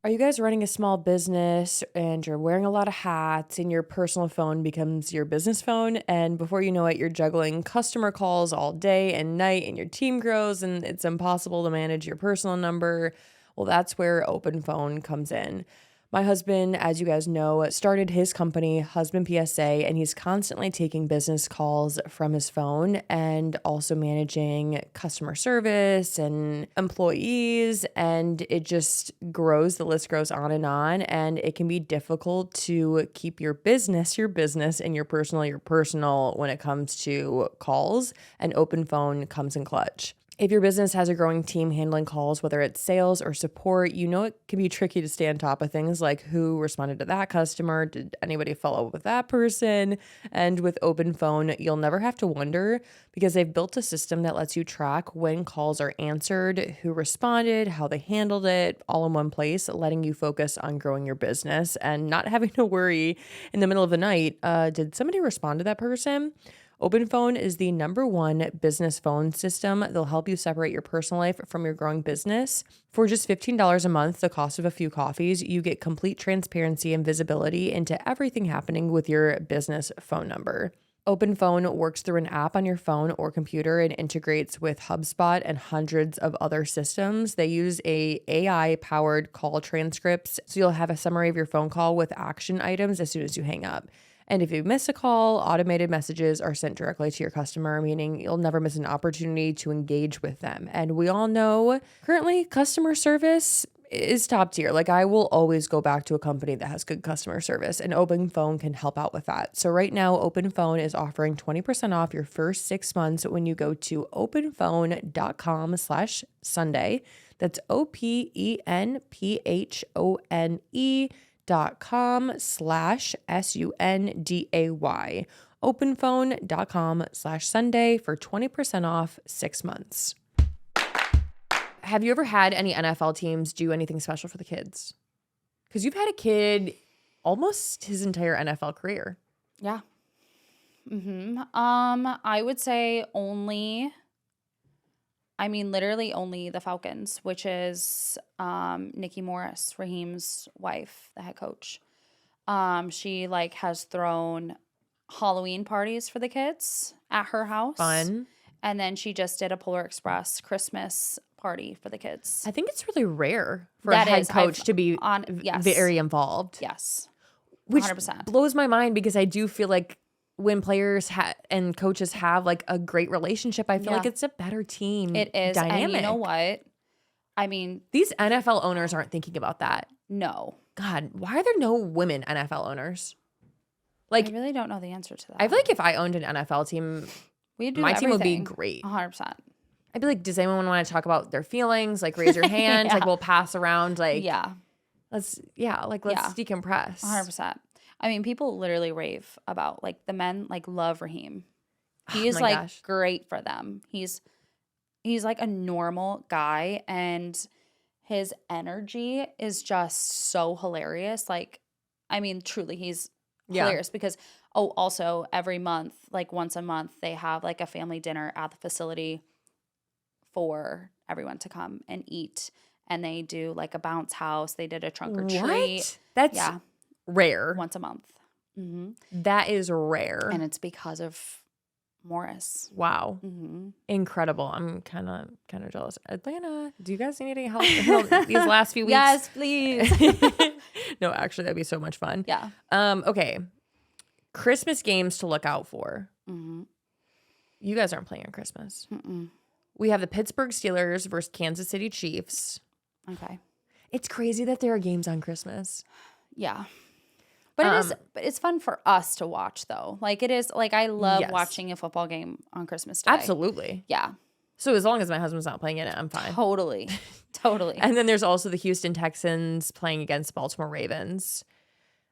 Are you guys running a small business and you're wearing a lot of hats and your personal phone becomes your business phone? And before you know it, you're juggling customer calls all day and night and your team grows and it's impossible to manage your personal number. Well, that's where Open Phone comes in. My husband, as you guys know, started his company, Husband PSA, and he's constantly taking business calls from his phone and also managing customer service and employees. And it just grows. The list grows on. And it can be difficult to keep your business, and your personal when it comes to calls. And Open Phone comes in clutch. If your business has a growing team handling calls, whether it's sales or support, you know it can be tricky to stay on top of things like who responded to that customer, did anybody follow up with that person? And with Open Phone, you'll never have to wonder because they've built a system that lets you track when calls are answered, who responded, how they handled it, all in one place, letting you focus on growing your business and not having to worry in the middle of the night, did somebody respond to that person? Open Phone is the #1 business phone system. They'll help you separate your personal life from your growing business. For just $15 a month, the cost of a few coffees, you get complete transparency and visibility into everything happening with your business phone number. Open Phone works through an app on your phone or computer and integrates with HubSpot and hundreds of other systems. They use a AI-powered call transcripts, so you'll have a summary of your phone call with action items as soon as you hang up. And if you miss a call, automated messages are sent directly to your customer, meaning you'll never miss an opportunity to engage with them. And we all know currently customer service is top tier. Like I will always go back to a company that has good customer service, and Open Phone can help out with that. So right now, Open Phone is offering 20% off your first 6 months when you go to openphone.com/Sunday. That's openphone.com/SUNDAY. Openphone.com/Sunday for 20% off 6 months. Have you ever had any NFL teams do anything special for the kids? Because you've had a kid almost his entire NFL career. Yeah. I would say literally only the Falcons, which is Nikki Morris, Raheem's wife, the head coach. She has thrown Halloween parties for the kids at her house. Fun. And then she just did a Polar Express Christmas party for the kids. I think it's really rare for a head coach to be very involved. Yes. 100%. Which blows my mind because I do feel like when players and coaches have a great relationship, I feel like it's a better team. It is dynamic. And you know what? I mean, these NFL owners aren't thinking about that. No. God, why are there no women NFL owners? I really don't know the answer to that. I feel like if I owned an NFL team, we'd do my everything. team would be great. 100%. I'd be like, does anyone want to talk about their feelings? Like, raise your hand. Like, we'll pass around. Like, let's decompress. 100%. I mean, people literally rave about, like, the men, like, love Raheem. He is, great for them. He's like a normal guy, and his energy is just so hilarious. Like, I mean, truly, he's hilarious because, also every month, like once a month, they have like a family dinner at the facility for everyone to come and eat. And they do like a bounce house. They did a trunk or treat. That's rare. Once a month. Mm-hmm. That is rare. And it's because of Morris. Wow. Mm-hmm. Incredible. I'm kind of jealous. Atlanta, do you guys need any help these last few weeks? Yes, please. No, actually, that'd be so much fun. Yeah. Okay. Christmas games to look out for. Mm-hmm. You guys aren't playing on Christmas. Mm-mm. We have the Pittsburgh Steelers versus Kansas City Chiefs. Okay. It's crazy that there are games on Christmas. Yeah. But it's fun for us to watch though. Like it is, like I love watching a football game on Christmas Day. Absolutely. Yeah. So as long as my husband's not playing in it, I'm fine. Totally. Totally. And then there's also the Houston Texans playing against Baltimore Ravens.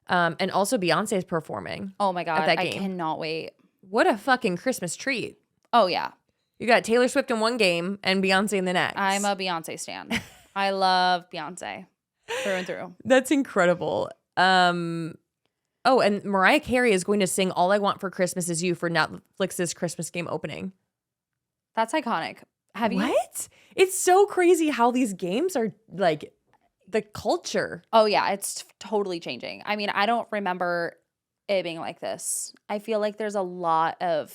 And also Beyonce's performing. Oh my God. At that I game. cannot wait. What a fucking Christmas treat. Oh yeah. You got Taylor Swift in one game and Beyonce in the next. I'm a Beyonce stan. I love Beyonce through and through. That's incredible. Oh, and Mariah Carey is going to sing All I Want for Christmas Is You for Netflix's Christmas game opening. That's iconic. Have you? What? It's so crazy how these games are like the culture. Oh yeah, it's totally changing. I mean, I don't remember it being like this. I feel like there's a lot of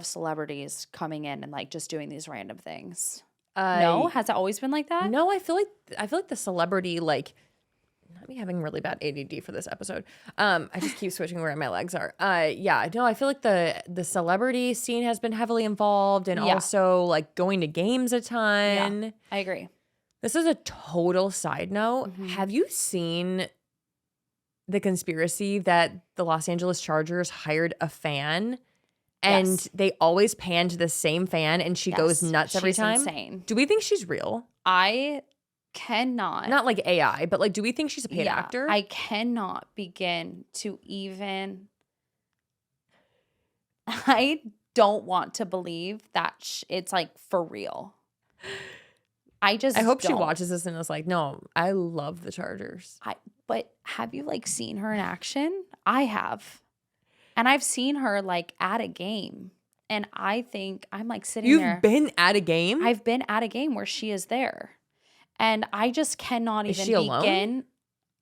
celebrities coming in and like just doing these random things. No, has it always been like that? No, I feel like the celebrity like. Not me having really bad ADD for this episode. I just keep switching where my legs are. Yeah, no, I feel like the celebrity scene has been heavily involved and also like going to games a ton. Yeah, I agree. This is a total side note. Mm-hmm. Have you seen the conspiracy that the Los Angeles Chargers hired a fan and they always pan to the same fan and she goes nuts every time? Insane. Do we think she's real? I cannot. Not like AI, but like, do we think she's a paid actor? I cannot begin to even. I don't want to believe that it's like for real. I hope she watches this and is like, no, I love the Chargers. But have you like seen her in action? I have. And I've seen her like at a game. And I think I'm like sitting there. You've been at a game? I've been at a game where she is there. And I just cannot is even she alone? begin.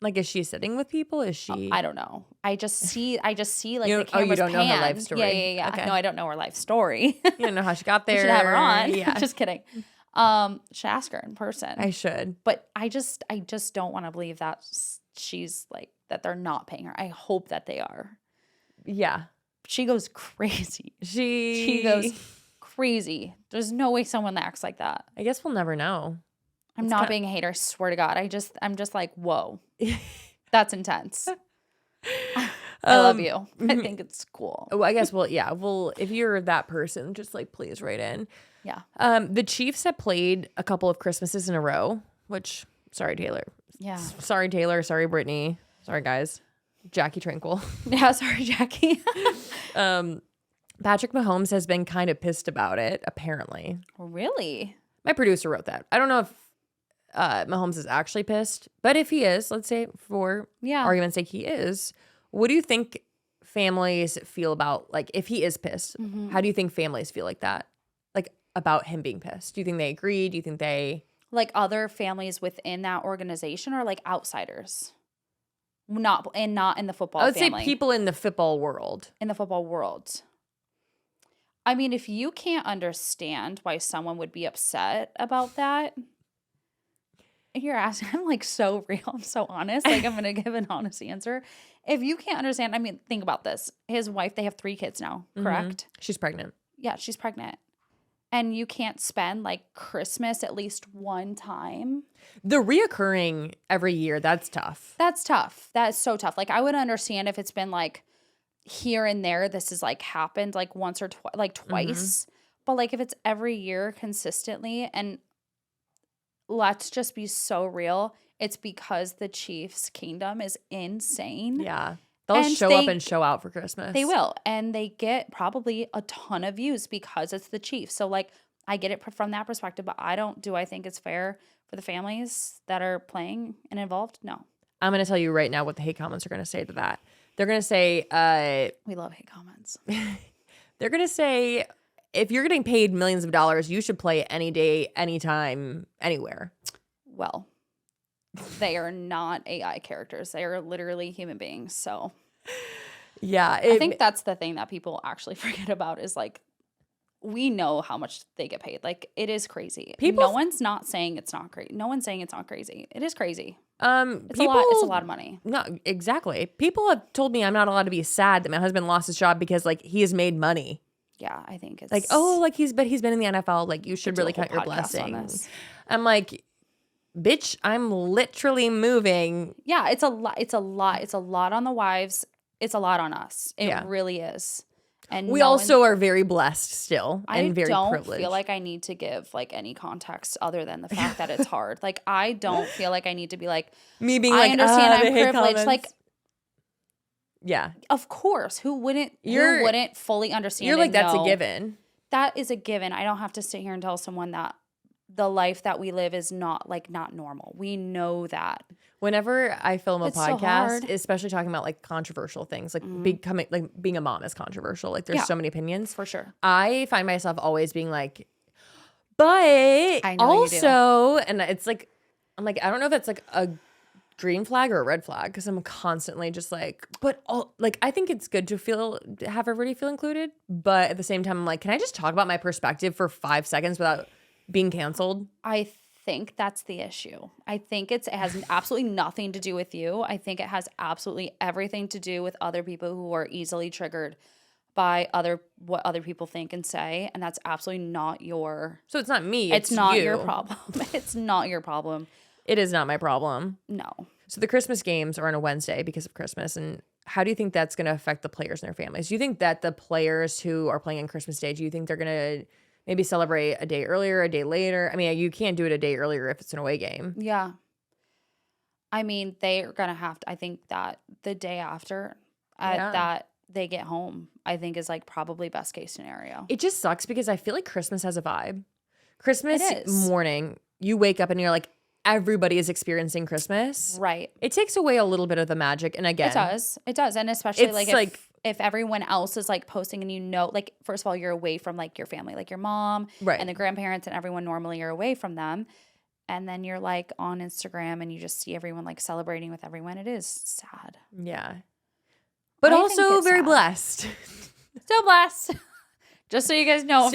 Like, is she sitting with people? Is she? I don't know. I just see like the cameras you don't pan. know her life story. Yeah. Okay. No, I don't know her life story. You don't know how she got there. We should have her on. Yeah. Just kidding. Should ask her in person. I should. But I just don't want to believe that she's like, that they're not paying her. I hope that they are. Yeah. She goes crazy. She goes crazy. There's no way someone acts like that. I guess we'll never know. I'm not being a hater, I swear to God. I'm just like, whoa. That's intense. I love you. I think it's cool. Well, I guess if you're that person, just like please write in. Yeah. The Chiefs have played a couple of Christmases in a row, which sorry Taylor. Yeah. Sorry Taylor, sorry Brittany. Sorry guys. Jackie Tranquil. Yeah, sorry Jackie. Patrick Mahomes has been kind of pissed about it, apparently. Really? My producer wrote that. I don't know if Mahomes is actually pissed, but if he is, let's say for argument's sake he is, what do you think families feel about, like, if he is pissed, how do you think families feel like that? Like, about him being pissed? Do you think they agree? Do you think they... Like other families within that organization or like outsiders? Not in the football family. I would say people in the football world. In the football world. I mean, if you can't understand why someone would be upset about that... You're asking, I'm like so real. I'm so honest. Like I'm going to give an honest answer. If you can't understand, I mean, think about this. His wife, they have 3 kids now, correct? Mm-hmm. She's pregnant. Yeah, she's pregnant. And you can't spend like Christmas at least one time. The reoccurring every year, that's tough. That's tough. That is so tough. Like I would understand if it's been like here and there, this has like happened like once or twice. But like if it's every year consistently, and let's just be so real, it's because the Chiefs' kingdom is insane. Yeah. They'll And show up and show out for Christmas. They will. And they get probably a ton of views because it's the Chiefs. So like I get it from that perspective, but I think it's fair for the families that are playing and involved? No. I'm going to tell you right now what the hate comments are going to say to that. They're going to say, we love hate comments. They're going to say, if you're getting paid millions of dollars, you should play any day, anytime, anywhere. Well, they are not AI characters. They are literally human beings. So, yeah. I think that's the thing that people actually forget about is like, we know how much they get paid. Like, it is crazy. No one's not saying it's not crazy. No one's saying it's not crazy. It is crazy. It's a lot. It's a lot of money. No, exactly. People have told me I'm not allowed to be sad that my husband lost his job because like he has made money. Yeah, I think it's like, oh, like he's been in the NFL. Like you should really count your blessings. I'm like, bitch, I'm literally moving. Yeah, it's a lot. It's a lot. It's a lot on the wives. It's a lot on us. It really is. And we also are very blessed still and very privileged. I don't feel like I need to give like any context other than the fact that it's hard. Like I don't feel like I need to be like me being I like, understand I'm privileged. Comments. Like, yeah, of course. Who wouldn't fully understand? You're like that's a given. That is a given. I don't have to sit here and tell someone that the life that we live is not normal. We know that. Whenever I film a podcast, especially talking about like controversial things, like being a mom is controversial. Like there's so many opinions. For sure. I find myself always being like, but also, and it's like, I'm like, I don't know if that's like a green flag or a red flag because I'm constantly just like, I think it's good to have everybody feel included. But at the same time, I'm like, can I just talk about my perspective for 5 seconds without being canceled? I think that's the issue. I think it has absolutely nothing to do with you. I think it has absolutely everything to do with other people who are easily triggered by what other people think and say, and that's absolutely not your. So it's not me. It's not your problem. It's not your problem. It is not my problem. No. So the Christmas games are on a Wednesday because of Christmas, and how do you think that's going to affect the players and their families? Do you think that the players who are playing on Christmas Day, do you think they're going to maybe celebrate a day earlier, a day later? I mean, you can't do it a day earlier if it's an away game. Yeah. I mean, they're going to have to, I think that the day after that they get home, I think is like probably best case scenario. It just sucks because I feel like Christmas has a vibe. Christmas morning, you wake up and you're like, everybody is experiencing Christmas. Right. It takes away a little bit of the magic. And again, it does. And especially like if everyone else is like posting and like, first of all, you're away from like your family, like your mom and the grandparents and everyone normally are away from them. And then you're like on Instagram and you just see everyone like celebrating with everyone. It is sad. Yeah. But also very blessed. Still blessed. Just so you guys know,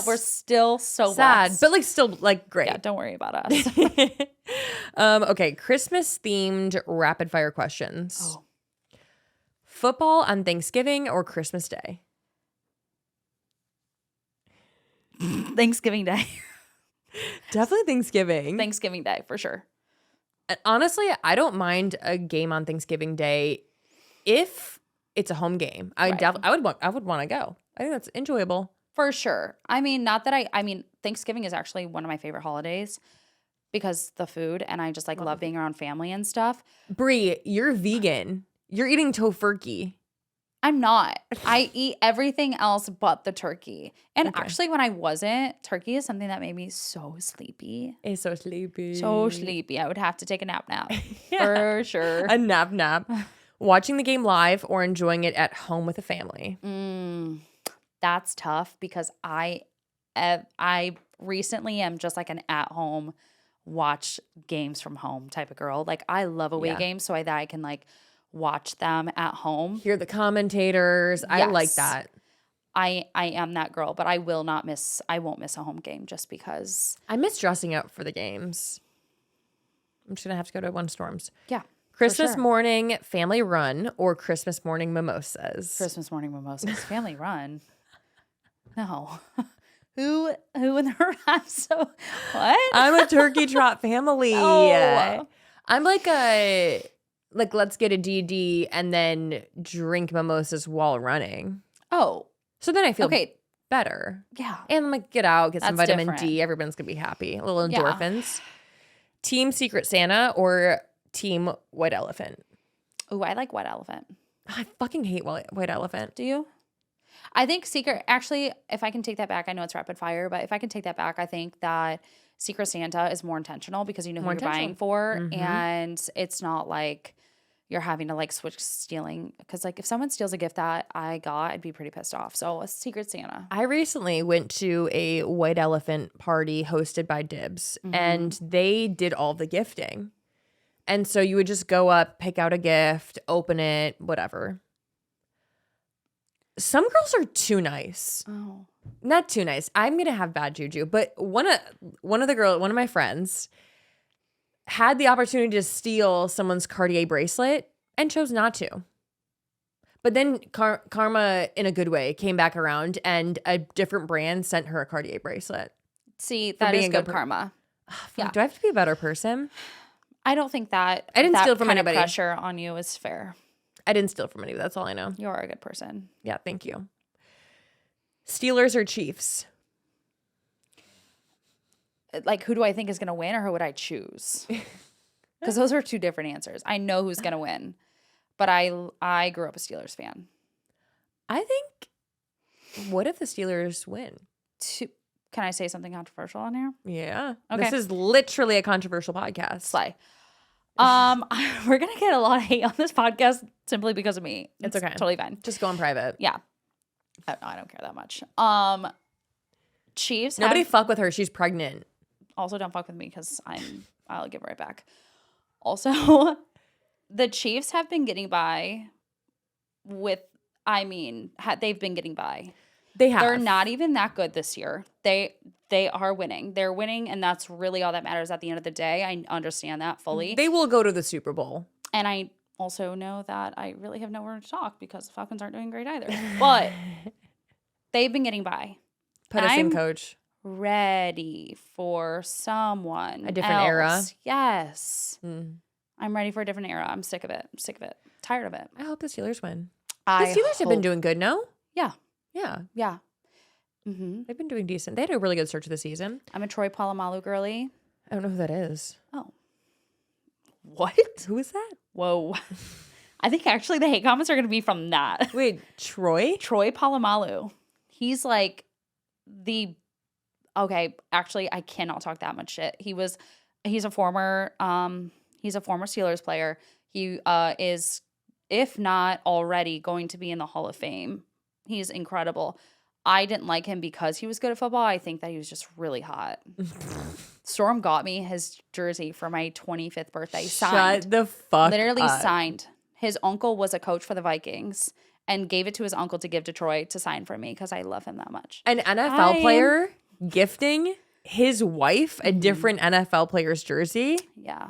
we're still so sad, blessed. but like still like great. Yeah, don't worry about us. Okay, Christmas themed rapid fire questions. Oh. Football on Thanksgiving or Christmas Day? Thanksgiving Day. Definitely Thanksgiving. Thanksgiving Day for sure. Honestly, I don't mind a game on Thanksgiving Day if it's a home game. I would want to go. I think that's enjoyable. For sure. I mean, Thanksgiving is actually one of my favorite holidays because the food, and I just like love being around family and stuff. Brie, you're vegan. You're eating tofurkey. I'm not. I eat everything else but the turkey. And actually, when I wasn't, turkey is something that made me so sleepy. It's so sleepy. So sleepy. I would have to take a nap. For sure. A nap. Watching the game live or enjoying it at home with a family? That's tough because I recently am just like an at-home watch games from home type of girl. Like I love away games so that I can like watch them at home. Hear the commentators. Yes. I like that. I am that girl, but I won't miss a home game just because. I miss dressing up for the games. I'm just going to have to go to one Storms. Yeah. Christmas morning family run or Christmas morning mimosas? Christmas morning mimosas. Family run. No. Who in the rest? What? I'm a turkey trot family. Oh. I'm like let's get a DD and then drink mimosas while running. Oh. So then I feel better. Yeah. And like get out, get some That's vitamin different. D. Everyone's gonna be happy. A little Yeah. endorphins. Team Secret Santa or Team White Elephant? Oh, I like White Elephant. I fucking hate White Elephant. Do you? I think actually, if I can take that back, I know it's rapid fire, but if I can take that back, I think that Secret Santa is more intentional because you know who you're buying for. And it's not like you're having to like switch stealing. Because like if someone steals a gift that I got, I'd be pretty pissed off. So a Secret Santa. I recently went to a White Elephant party hosted by Dibs, and they did all the gifting. And so you would just go up, pick out a gift, open it, whatever. Some girls are too nice. Oh. Not too nice. I'm gonna have bad juju. But one of my friends had the opportunity to steal someone's Cartier bracelet and chose not to. But then karma, in a good way, came back around, and a different brand sent her a Cartier bracelet. See, that is good karma. Yeah. Do I have to be a better person? I don't think that I didn't steal from kind anybody. of pressure on you is fair. I didn't steal from anybody. That's all I know. You're a good person. Yeah, thank you. Steelers or Chiefs? Like, who do I think is going to win, or who would I choose? Because those are two different answers. I know who's going to win, but I grew up a Steelers fan. I think, what if the Steelers win? Can I say something controversial on here? Yeah. Okay. This is literally a controversial podcast. Slay. We're gonna get a lot of hate on this podcast simply because of me. It's okay. Totally fine. Just go on private. Yeah. I don't care that much. Chiefs. Nobody fuck with her. She's pregnant. Also, don't fuck with me because I'll give it right back. Also, the Chiefs have been getting by with. They've been getting by. They have. They're not even that good this year. They are winning. They're winning, and that's really all that matters at the end of the day. I understand that fully. They will go to the Super Bowl. And I also know that I really have nowhere to talk because the Falcons aren't doing great either. But they've been getting by. Put us in, coach. Ready for someone. A different era. Yes. I'm ready for a different era. I'm sick of it. Tired of it. I hope the Steelers win. The Steelers have been doing good, no? Yeah. Yeah. Yeah. Mm-hmm. They've been doing decent. They had a really good start to the season. I'm a Troy Polamalu girly. I don't know who that is. Oh. What? Who is that? Whoa. I think actually the hate comments are going to be from that. Wait, Troy? Troy Polamalu. He's like okay, actually I cannot talk that much shit. He's a former Steelers player. He is, if not already, going to be in the Hall of Fame. He's incredible. I didn't like him because he was good at football. I think that he was just really hot. Storm got me his jersey for my 25th birthday. Signed. Shut the fuck Literally up. signed. His uncle was a coach for the Vikings and gave it to his uncle to give to Troy to sign for me because I love him that much. An NFL player gifting his wife a different NFL player's jersey? Yeah.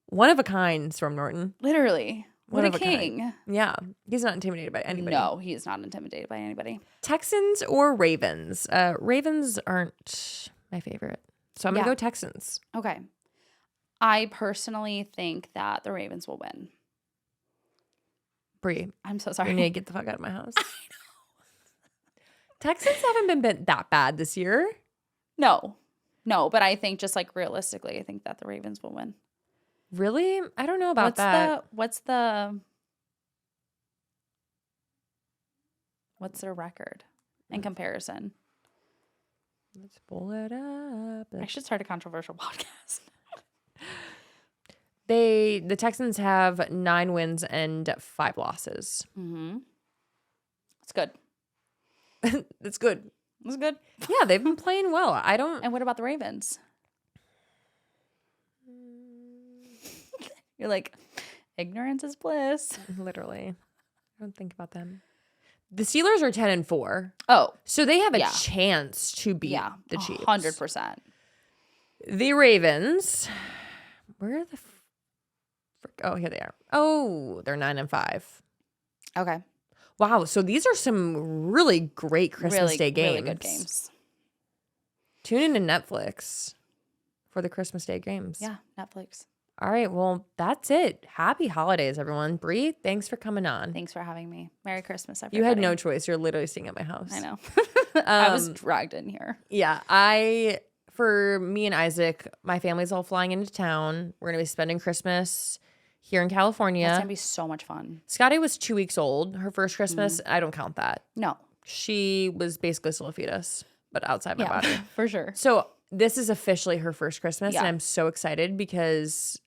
One of a kind, Storm Norton. Literally. What One a of a king. kind. Yeah. He's not intimidated by anybody. No, he is not intimidated by anybody. Texans or Ravens? Ravens aren't my favorite. So I'm going to go Texans. Okay. I personally think that the Ravens will win. Bree, I'm so sorry. you need to get the fuck out of my house. I know. Texans haven't been that bad this year. No, but I think just like realistically, I think that the Ravens will win. Really? I don't know about that. What's their record in comparison? Let's pull it up. I should start a controversial podcast. The Texans have 9 wins and 5 losses. Mm-hmm. It's good. It's good. It's good. Yeah, they've been playing well. And what about the Ravens? You're like, ignorance is bliss. Literally. I don't think about them. The Steelers are 10-4. Oh. So they have a chance to beat the Chiefs. 100%. The Ravens. Where are the oh, here they are. Oh, they're 9-5. Okay. Wow. So these are some really great Christmas Day games. Really good games. Tune into Netflix for the Christmas Day games. Yeah, Netflix. All right. Well, that's it. Happy holidays, everyone. Bree, thanks for coming on. Thanks for having me. Merry Christmas, everybody. You had no choice. You're literally staying at my house. I know. I was dragged in here. Yeah. For me and Isaac, my family's all flying into town. We're going to be spending Christmas here in California. That's going to be so much fun. Scotty was 2 weeks old. Her first Christmas, I don't count that. No. She was basically still a fetus, but outside my body. For sure. So this is officially her first Christmas, Yeah. and I'm so excited because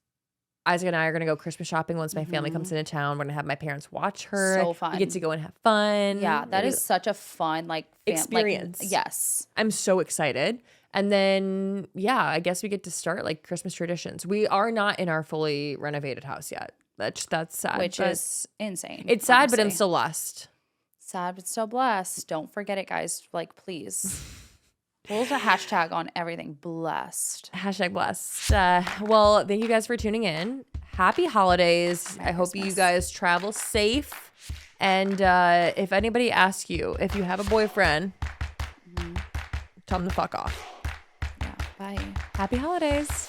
Isaac and I are going to go Christmas shopping once my family comes into town. We're going to have my parents watch her. So fun. We get to go and have fun. Yeah, that is such a fun experience. Yes. I'm so excited. And then, yeah, I guess we get to start like Christmas traditions. We are not in our fully renovated house yet. That's sad. Which is insane. It's sad, but I'm honestly. still blessed. Sad, but still blessed. Don't forget it, guys. Like, please. What was the hashtag on everything? Blessed. Hashtag blessed. Well, thank you guys for tuning in. Happy holidays. Merry I hope Christmas. you guys travel safe. And if anybody asks you if you have a boyfriend, tell them to fuck off. Yeah. Bye. Happy holidays.